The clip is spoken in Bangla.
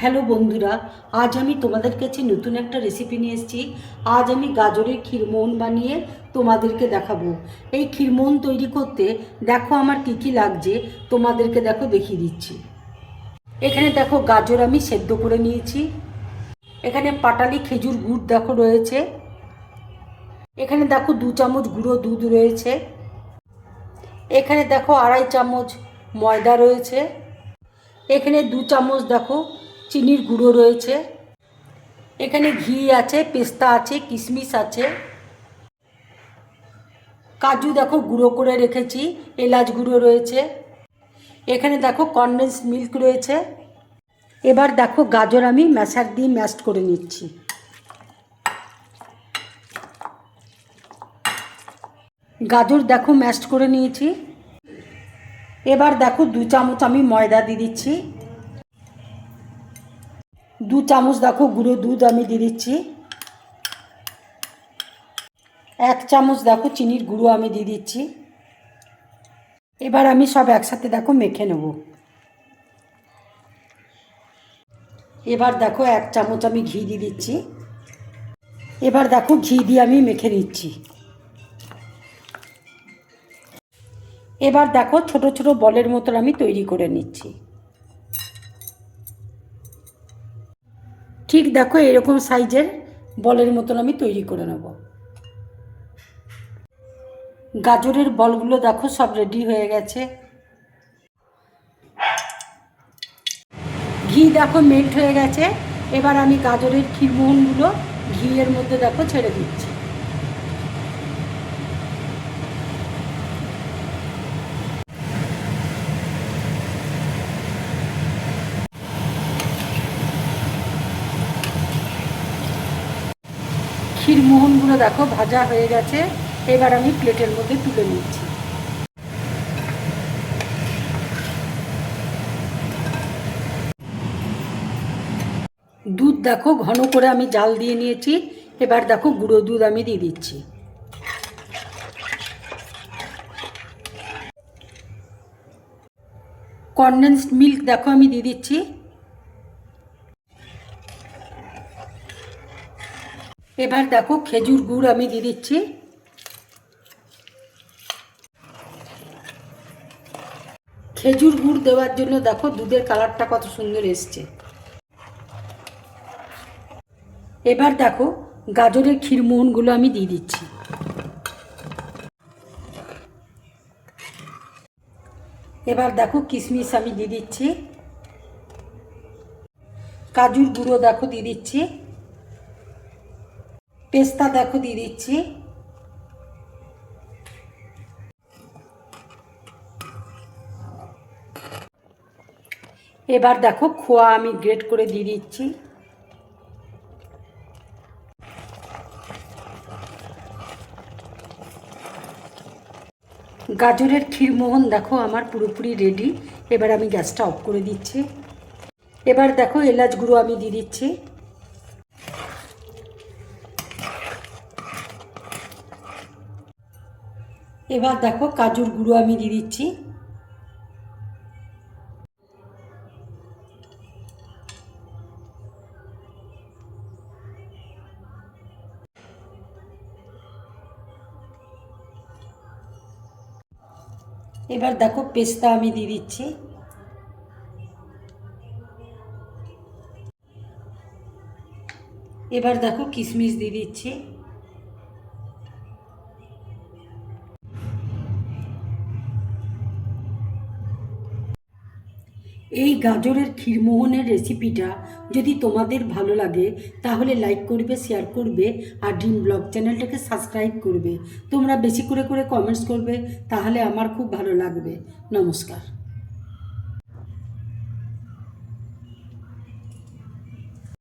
হ্যালো বন্ধুরা, আজ আমি তোমাদের কাছে নতুন একটা রেসিপি নিয়ে এসেছি। আজ আমি গাজরের ক্ষীরমোহন বানিয়ে তোমাদেরকে দেখাবো। এই ক্ষীরমোহন তৈরি করতে দেখো আমার কী কী লাগছে, তোমাদেরকে দেখো দেখিয়ে দিচ্ছি। এখানে দেখো গাজর আমি সেদ্ধ করে নিয়েছি। এখানে পাটালি খেজুর গুড় দেখো রয়েছে। এখানে দেখো 2 চামচ গুঁড়ো দুধ রয়েছে। এখানে দেখো 2.5 চামচ ময়দা রয়েছে। এখানে 2 চামচ দেখো চিনির গুঁড়ো রয়েছে। এখানে ঘি আছে, পেস্তা আছে, কিশমিশ আছে, কাজু দেখো গুঁড়ো করে রেখেছি, এলাচ গুঁড়ো রয়েছে। এখানে দেখো কনডেন্স মিল্ক রয়েছে। এবার দেখো গাজর আমি ম্যাশার দিয়ে ম্যাশ করে নিচ্ছি। গাজর দেখো ম্যাশ করে নিয়েছি। এবার দেখো 2 চামচ আমি ময়দা দিয়ে দিচ্ছি। 2 চামচ দেখো গুঁড়ো দুধ আমি দিয়ে দিচ্ছি। 1 চামচ দেখো চিনির গুঁড়ো আমি দিয়ে দিচ্ছি। এবার আমি সব একসাথে দেখো মেখে নেব। এবার দেখো 1 চামচ আমি ঘি দিয়ে দিচ্ছি। এবার দেখো ঘি দিয়ে আমি মেখে নিচ্ছি। এবার দেখো ছোট ছোট বলের মতন আমি তৈরি করে নিচ্ছি। ঠিক দেখো এরকম সাইজের বলের মতন আমি তৈরি করে নেব। গাজরের বলগুলো দেখো সব রেডি হয়ে গেছে। ঘি দেখো মেল্ট হয়ে গেছে। এবার আমি গাজরের ক্ষীরমোহনগুলো ঘিয়ের মধ্যে দেখো ছেড়ে দিচ্ছি। ক্ষীরমোহনগুলো দেখো ভাজা হয়ে গেছে। এবার আমি প্লেটের মধ্যে তুলে নিচ্ছি। দুধ দেখো ঘন করে আমি জাল দিয়ে নিয়েছি। এবার দেখো গুঁড়ো দুধ আমি দিয়ে দিচ্ছি। কনডেন্সড মিল্ক দেখো আমি দিয়ে দিচ্ছি। এবার দেখো খেজুর গুড় আমি দিয়ে দিচ্ছি। খেজুর গুড় দেওয়ার জন্য দেখো দুধের কালারটা কত সুন্দর এসছে। এবার দেখো গাজরের ক্ষীরমোহনগুলো আমি দিয়ে দিচ্ছি। এবার দেখো কিশমিশ আমি দিয়ে দিচ্ছি। কাজুর গুঁড়ো দেখো দিয়ে দিচ্ছি। পেস্তা দেখো দিয়ে দিচ্ছি। এবার দেখো খোয়া আমি গ্রেট করে দিয়ে দিচ্ছি। গাজরের ক্ষীরমোহন দেখো আমার পুরোপুরি রেডি। এবার আমি গ্যাসটা অফ করে দিচ্ছি। এবার দেখো এলাচ গুঁড়ো আমি দিয়ে দিচ্ছি। এবার দেখো কাজুর গুঁড়ো আমি দিয়ে দিচ্ছি। এবার দেখো পেস্তা আমি দিয়ে দিচ্ছি। এবার দেখো কিশমিশ দিয়ে দিচ্ছি। এই গাজরের ক্ষীরমোহনের রেসিপিটা যদি তোমাদের ভালো লাগে তাহলে লাইক করবে, শেয়ার করবে আর ড্রিম ব্লগ চ্যানেলটাকে সাবস্ক্রাইব করবে। তোমরা বেশি করে কমেন্টস করবে, তাহলে আমার খুব ভালো লাগবে। নমস্কার।